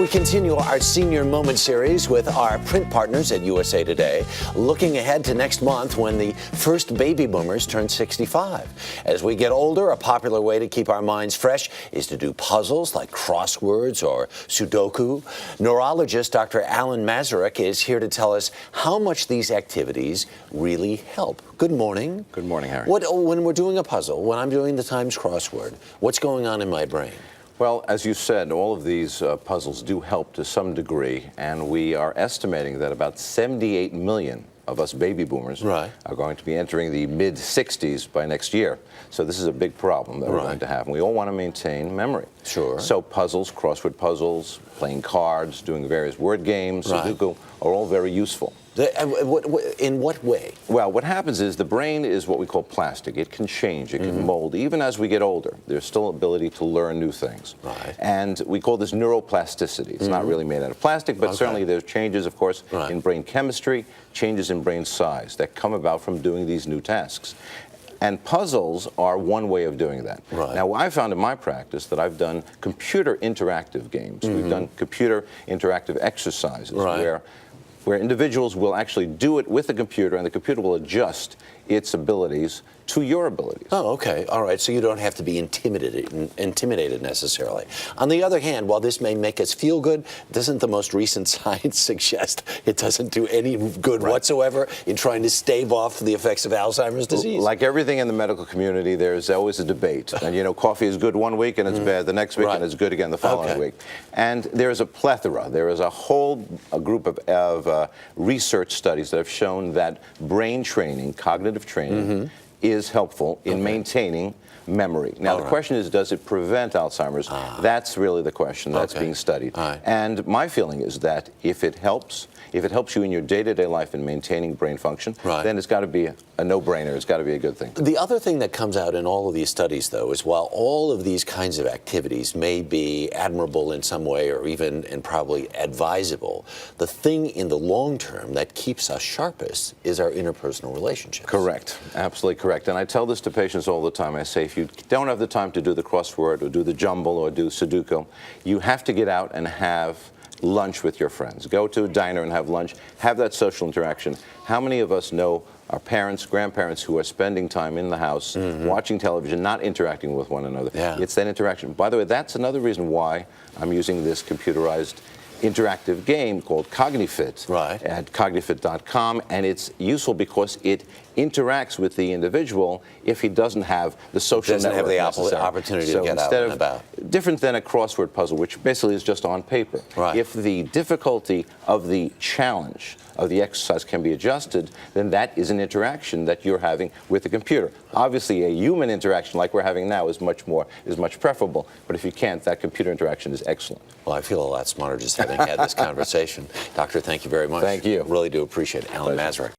We continue our Senior Moment series with our print partners at USA Today, looking ahead to next month when the first baby boomers turn 65. As we get older, a popular way to keep our minds fresh is to do puzzles like crosswords or Sudoku. Neurologist Dr. Mazurek is here to tell us how much these activities really help. Good morning. Good morning, Harry. When we're doing a puzzle, when I'm doing the Times crossword, what's going on in my brain? Well, as you said, all of these puzzles do help to some degree, and we are estimating that about 78 million of us baby boomers are going to be entering the mid-60s by next year. So this is a big problem that we're going to have, and we all want to maintain memory. Sure. So puzzles, crossword puzzles, playing cards, doing various word games, Sudoku, are all very useful. In what way? Well, what happens is the brain is what we call plastic. It can change, it can mold. Even as we get older, there's still ability to learn new things. And we call this neuroplasticity. It's not really made out of plastic, but certainly there's changes, of course, in brain chemistry, changes in brain size that come about from doing these new tasks. And puzzles are one way of doing that. Now, I found in my practice that I've done computer interactive games. We've done computer interactive exercises where individuals will actually do it with the computer, and the computer will adjust its abilities to your abilities. Oh, okay. All right. So you don't have to be intimidated necessarily. On the other hand, while this may make us feel good, doesn't the most recent science suggest it doesn't do any good whatsoever in trying to stave off the effects of Alzheimer's disease? Like everything in the medical community, there's always a debate. And, you know, coffee is good one week and it's bad the next week, and it's good again the following week. And there's a plethora. There is a whole group of research studies that have shown that brain training, cognitive training, is helpful in maintaining memory. Now, the question is, does it prevent Alzheimer's? That's really the question that's being studied. And my feeling is that if it helps you in your day-to-day life in maintaining brain function, then it's got to be a no-brainer. It's got to be a good thing. The other thing that comes out in all of these studies, though, is while all of these kinds of activities may be admirable in some way or even and probably advisable, the thing in the long term that keeps us sharpest is our interpersonal relationships. Correct. Absolutely correct. And I tell this to patients all the time. I say, if you don't have the time to do the crossword or do the jumble or do Sudoku, you have to get out and have lunch with your friends. Go to a diner and have lunch. Have that social interaction. How many of us know our parents, grandparents who are spending time in the house, watching television, not interacting with one another? It's that interaction. By the way, that's another reason why I'm using this computerized interactive game called Cognifit at cognifit.com, and it's useful because it interacts with the individual if he doesn't have the social network the opportunity to get out and about. Different than a crossword puzzle, which basically is just on paper. If the difficulty of the challenge of the exercise can be adjusted, then that is an interaction that you're having with the computer. Obviously, a human interaction like we're having now is much preferable, but if you can't, that computer interaction is excellent. Well, I feel a lot smarter just having had this conversation. Doctor, thank you very much. Thank you. Really do appreciate it. Mazurek.